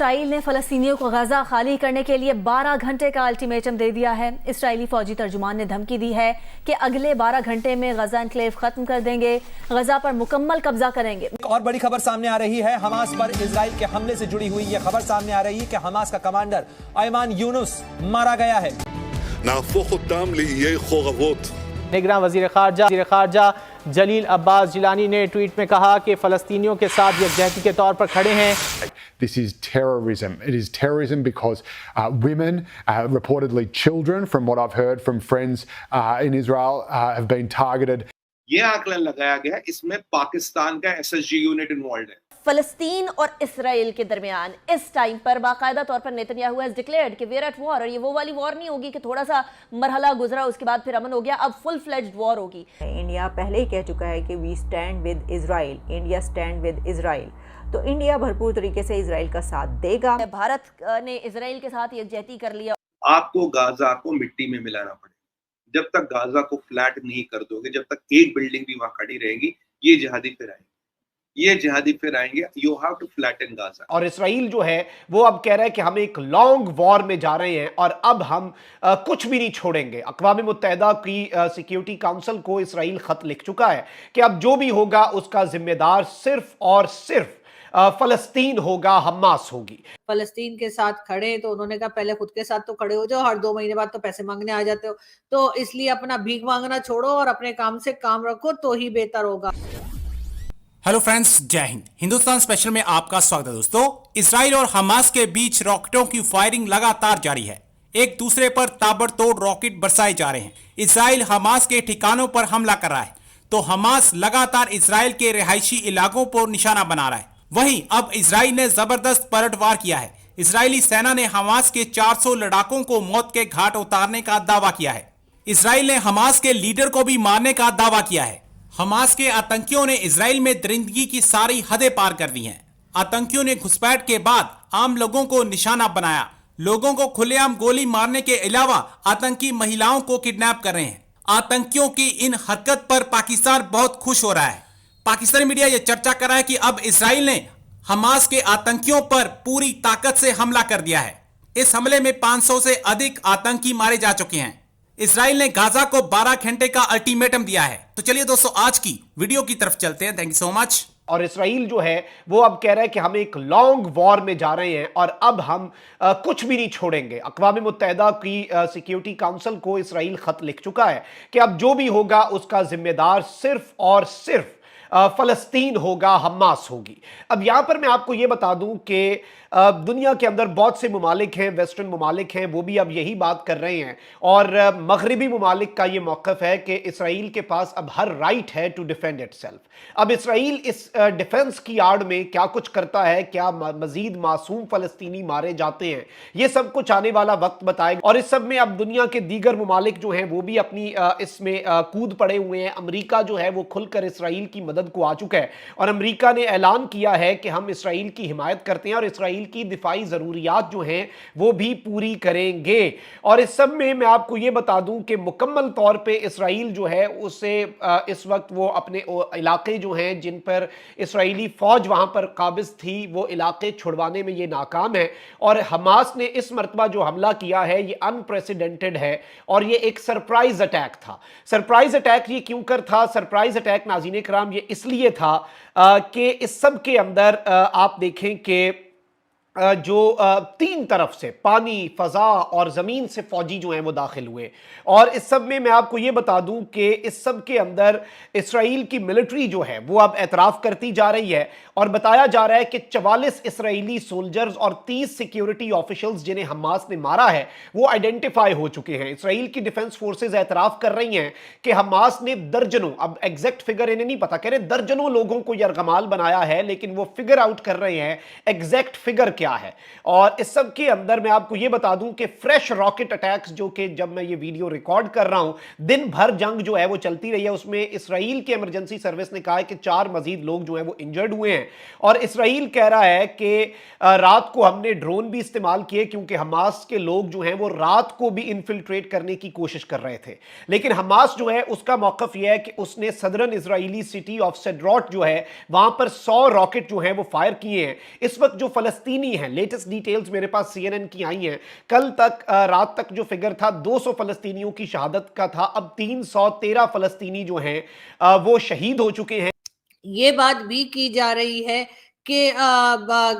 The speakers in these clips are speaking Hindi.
इसराइल ने फ़लस्तीनियों को गजा खाली करने के लिए 12 घंटे का अल्टीमेटम दे दिया है। इसराइली फौजी तर्जुमान ने धमकी दी है कि अगले 12 घंटे में गजा एनक्लेव खत्म कर देंगे, गजा पर मुकम्मल कब्जा करेंगे। एक और बड़ी खबर सामने आ रही है। हमास पर इसराइल के हमले से जुड़ी हुई यह खबर सामने आ रही है कि हमास का कमांडर अयमान यूनुस मारा गया है। निगरान वज़ीर ख़ारजा जलील अब्बास जिलानी ने ट्वीट में कहा कि फ़लस्तीनियों के साथ यकजहती के तौर पर खड़े हैं। This is terrorism. It is terrorism because women, reportedly children, from what I've heard from friends in Israel, have been targeted. ये आकलन लगाया गया, इसमें पाकिस्तान का SSG यूनिट इन्वॉल्व है। फ़लस्तीन और इसराइल के दरमियान इस टाइम पर बाकायदा तौर पर नेतन्याहू हैज़ डिक्लेयर्ड कि वेयर एट वॉर, और ये वो वाली वॉर नहीं होगी कि थोड़ा सा मरहला गुजरा उसके बाद फिर अमन हो गया, अब फुल फ्लेज्ड वॉर होगी। इंडिया पहले ही कह चुका है कि we stand with Israel, India stand with Israel, तो इंडिया भरपूर तरीके से इजराइल का साथ देगा। भारत ने इजराइल के साथ यकजहती कर लिया। आपको गाजा को मिट्टी में मिलाना पड़ेगा। जब तक गाजा को फ्लैट नहीं कर दोगे, जब तक एक बिल्डिंग भी वहां खड़ी रहेगी, ये जिहादी फिर आएंगे। You have to flatten Gaza. और इसराइल जो है वो अब कह रहा है कि हम एक लॉन्ग वॉर में जा रहे हैं और अब हम कुछ भी नहीं छोड़ेंगे। अक़वाम मुत्तहिदा की सिक्योरिटी काउंसिल को इसराइल खत लिख चुका है कि अब जो भी होगा उसका जिम्मेदार सिर्फ और सिर्फ फलस्तीन होगा, हमास होगी। फलस्तीन के साथ खड़े तो उन्होंने कहा पहले खुद के साथ तो खड़े हो जाओ, हर 2 महीने बाद तो पैसे मांगने आ जाते हो, तो इसलिए अपना भीख मांगना छोड़ो और अपने काम से काम रखो तो ही बेहतर होगा। हेलो फ्रेंड्स, जय हिंद। हिंदुस्तान स्पेशल में आपका स्वागत है। दोस्तों, इसराइल और हमास के बीच रॉकेटों की फायरिंग लगातार जारी है। एक दूसरे पर ताबड़तोड़ रॉकेट बरसाए जा रहे हैं। इसराइल हमास के ठिकानों पर हमला कर रहा है तो हमास लगातार इसराइल के रिहायशी इलाकों पर निशाना बना रहा है। वहीं अब इसराइल ने जबरदस्त पलटवार किया है। इसराइली सेना ने हमास के 400 लड़ाकों को मौत के घाट उतारने का दावा किया है। इसराइल ने हमास के लीडर को भी मारने का दावा किया है। हमास के आतंकियों ने इसराइल में दरिंदगी की सारी हदें पार कर दी हैं। आतंकियों ने घुसपैठ के बाद आम लोगों को निशाना बनाया। लोगों को खुलेआम गोली मारने के अलावा आतंकी महिलाओं को किडनैप कर रहे हैं। आतंकियों की इन हरकत पर पाकिस्तान बहुत खुश हो रहा है। पाकिस्तानी मीडिया यह चर्चा कर रहा है कि अब इसराइल ने हमास के आतंकियों पर पूरी ताकत से हमला कर दिया है। इस हमले में 500 से अधिक आतंकी मारे जा चुके हैं। इसराइल ने गाजा को 12 घंटे का अल्टीमेटम दिया है। तो चलिए दोस्तों, आज की वीडियो की तरफ चलते हैं। Thank you so much. और इसराइल जो है वो अब कह रहा है कि हम एक लॉन्ग वॉर में जा रहे हैं और अब हम कुछ भी नहीं छोड़ेंगे। अक़वाम मुत्तहिदा की सिक्योरिटी काउंसिल को इसराइल खत लिख चुका है कि अब जो भी होगा उसका जिम्मेदार सिर्फ और सिर्फ फलस्तीन होगा, हमास होगी। अब यहां पर मैं आपको यह बता दूं कि दुनिया के अंदर बहुत से ममालिक हैं, वेस्टर्न ममालिक हैं, वो भी अब यही बात कर रहे हैं और मगरबी ममालिक का ये मौक़िफ़ है कि इसराइल के पास अब हर राइट है टू डिफेंड इटसेल्फ। अब इसराइल इस डिफेंस की आड़ में क्या कुछ करता है, क्या मजीद मासूम फ़लस्तीनी मारे जाते हैं, ये सब कुछ आने वाला वक्त बताएगा। और इस सब में अब दुनिया के दीगर ममालिक जो हैं वो भी अपनी इसमें कूद पड़े हुए हैं। अमरीका जो है वो खुलकर इसराइल की मदद को आ चुका है और अमरीका ने ऐलान किया है कि हम इसराइल की हिमायत करते हैं और इसराइल की दिफाई जरूरियात जो हैं वो भी पूरी करेंगे। और इस सब में मैं आपको यह बता दूं कि मुकम्मल तौर पे इसराइल जो है उसे इस वक्त वो अपने इलाके जो हैं जिन पर इसराइली फौज वहां पर काबिज थी वो इलाके छुड़वाने में ये नाकाम है। और हमास ने इस मरतबा जो हमला किया है ये अनप्रेसिडेंटेड है और ये एक सरप्राइज अटैक था। सरप्राइज अटैक ये क्यों कर था? सरप्राइज अटैक नाज़रीन कराम ये इसलिए था कि इस सब के अंदर आप देखें कि जो 3 तरफ से पानी, फ़ज़ा और ज़मीन से फ़ौजी जो हैं वो दाखिल हुए। और इस सब में मैं आपको ये बता दूं कि इस सब के अंदर इसराइल की मिलिट्री जो है वो अब एतराफ़ करती जा रही है और बताया जा रहा है कि 44 इसराइली सोल्जर्स और 30 सिक्योरिटी ऑफिशल्स जिन्हें हमास ने मारा है वो आइडेंटिफाई हो चुके हैं। इसराइल की डिफेंस फोर्सेज एतराफ़ कर रही हैं कि हमास ने दर्जनों, अब एग्जैक्ट फिगर इन्हें नहीं पता, कह रहे दर्जनों लोगों को यरगमाल बनाया है, लेकिन वो फिगर आउट कर रहे हैं एग्जैक्ट फिगर क्या है। और इस सब के अंदर मैं आपको यह बता दूं कि फ्रेश रॉकेट अटैक्स, जो कि जब मैं ये वीडियो रिकॉर्ड कर रहा हूं दिन भर जंग जो है वो चलती रही है, उसमें इसराइल की इमरजेंसी सर्विस ने कहा है कि 4 मजीद लोग जो है वो इंजर्ड हुए हैं। और इसराइल कह रहा है कि रात को हमने ड्रोन भी इस्तेमाल किए क्योंकि हमास के लोग जो हैं वो रात को भी इन्फिल्ट्रेट करने की कोशिश कर रहे थे। लेकिन हमास जो है उसका मौकफ यह है कि उसने सदरन इजरायली सिटी ऑफ सेड्रॉट जो है वहां पर 100 रॉकेट जो है वो फायर किए हैं। इस वक्त जो फलस्तीनी नहीं है। लेटेस्ट डिटेल्स मेरे पास CNN की आई हैं। कल तक रात तक जो फिगर था 200 फलस्तीनियों की शहादत का था। अब 313 फलस्तीनी जो हैं वो शहीद हो चुके हैं। ये बात भी की जा रही है कि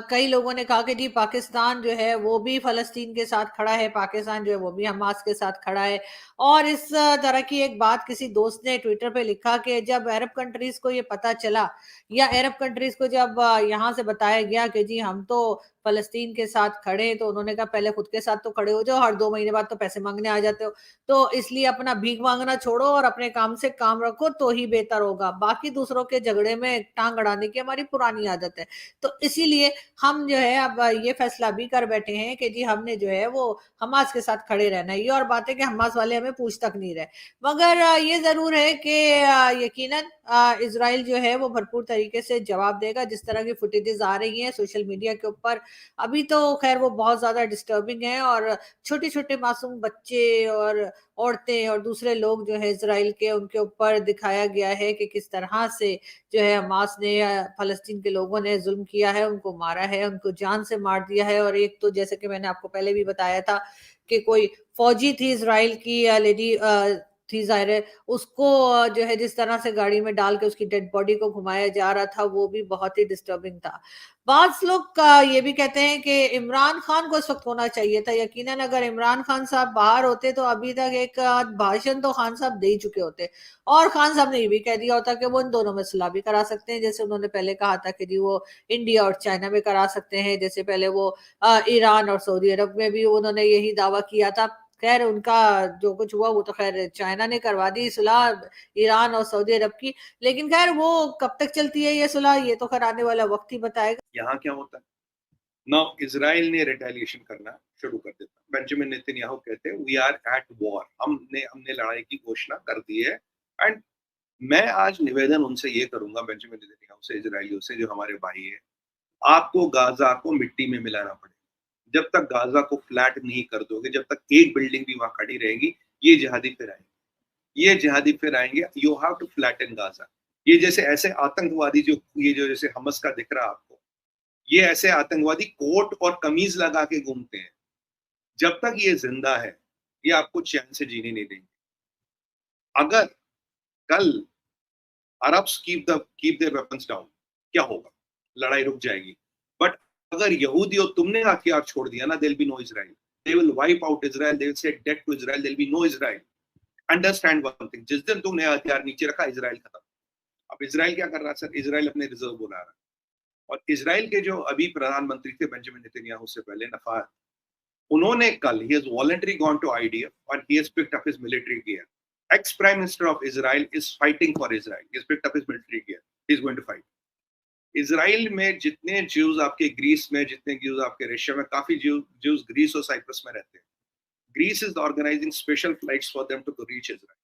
कई लोगों ने कहा कि जी पाकिस्तान जो है वो भी फलस्तीन के साथ खड़ा है, पाकिस्तान जो है वो भी हमास के साथ खड़ा है। और इस तरह की एक बात किसी दोस्त ने ट्विटर पे लिखा कि जब अरब कंट्रीज को ये पता चला या अरब कंट्रीज को जब यहाँ से बताया गया कि जी हम तो फलस्तीन के साथ खड़े हैं, तो उन्होंने कहा पहले खुद के साथ तो खड़े हो जाओ, हर 2 महीने बाद तो पैसे मांगने आ जाते हो, तो इसलिए अपना भीख मांगना छोड़ो और अपने काम से काम रखो तो ही बेहतर होगा। बाकी दूसरों के झगड़े में टांग अड़ाने की हमारी पुरानी आदत है। तो इसीलिए हम जो है अब ये फैसला भी कर बैठे हैं कि जी हमने जो है वो हमास के साथ खड़े रहना है। ये और बात है कि हमास वाले हमें पूछ तक नहीं रहे, मगर ये जरूर है कि यकीनन इजराइल जो है वो भरपूर तरीके से जवाब देगा। जिस तरह की फुटेजेस आ रही हैं सोशल मीडिया के ऊपर, अभी तो खैर वो बहुत ज्यादा डिस्टर्बिंग है और छोटे छोटे मासूम बच्चे और औरतें और दूसरे लोग जो है इजराइल के, उनके ऊपर दिखाया गया है कि किस तरह से जो है हमास ने फलस्तीन के लोगों ने जुल्म किया है, उनको मारा है, उनको जान से मार दिया है। और एक तो जैसे कि मैंने आपको पहले भी बताया था कि कोई फौजी थी इजराइल की लेडी थी जाहिर है, उसको जो है जिस तरह से गाड़ी में डाल के उसकी डेड बॉडी को घुमाया जा रहा था वो भी बहुत ही डिस्टर्बिंग था। बाज लोग ये भी कहते हैं कि इमरान खान को इस वक्त होना चाहिए था। यकीनन अगर इमरान खान साहब बाहर होते तो अभी तक एक भाषण तो खान साहब दे ही चुके होते, और खान साहब ने ये भी कह दिया होता कि वो इन दोनों में सुलह भी करा सकते हैं, जैसे उन्होंने पहले कहा था कि जी वो इंडिया और चाइना में करा सकते हैं, जैसे पहले वो ईरान और सऊदी अरब में भी उन्होंने यही दावा किया था। खैर उनका जो कुछ हुआ वो तो खैर चाइना ने करवा दी सुलह ईरान और सऊदी अरब की, लेकिन खैर वो कब तक चलती है ये सुलह, ये तो खैर आने वाला वक्त ही बताएगा। यहाँ क्या होता है ना, इजराइल ने रिटेलिएशन करना शुरू कर देता। बेंजामिन नेतन्याहू कहते हैं वी आर एट वॉर, हमने लड़ाई की घोषणा कर दी है। एंड मैं आज निवेदन उनसे ये करूंगा, बेंजामिन नेतन्याहू से, इजराइलियों से जो हमारे भाई है, आपको गाजा को मिट्टी में मिलाना पड़ेगा। जब तक गाजा को फ्लैट नहीं कर दोगे, जब तक एक बिल्डिंग भी वहां खड़ी रहेगी, ये जिहादी फिर आएंगे। You have to flatten Gaza. ये जैसे ऐसे आतंकवादी जो जैसे हमस का दिख रहा आपको, ये ऐसे आतंकवादी कोट और कमीज लगा के घूमते हैं। जब तक ये जिंदा है ये आपको चैन से जीने नहीं देंगे। अगर कल Arabs keep their weapons down, क्या होगा? लड़ाई रुक जाएगी। बट अगर यहूदियों तुमने हथियार छोड़ दिया ना, there will be no Israel, they will wipe out Israel, they will say dead to Israel, there will be no Israel. Understand one thing, जिस दिन तुमने हथियार नीचे रखा इजराइल खत्म। अब इजराइल क्या कर रहा है सर? इजराइल अपने रिजर्व बुला रहा है। और इजराइल के जो अभी प्रधानमंत्री थे बेंजामिन नेतन्याहू से पहले, नफार, उन्होंने कल ही has voluntary gone to IDF और he has picked up his military gear. Ex prime minister of Israel is fighting for Israel, he has picked up his military gear, he is going to fight. Israel में जितने ज्यूज आपके ग्रीस में, जितने ज्यूज आपके रशिया में, काफी ज्यूज ग्रीस और साइप्रस में रहते हैं। Greece is organising special flights for them to reach Israel.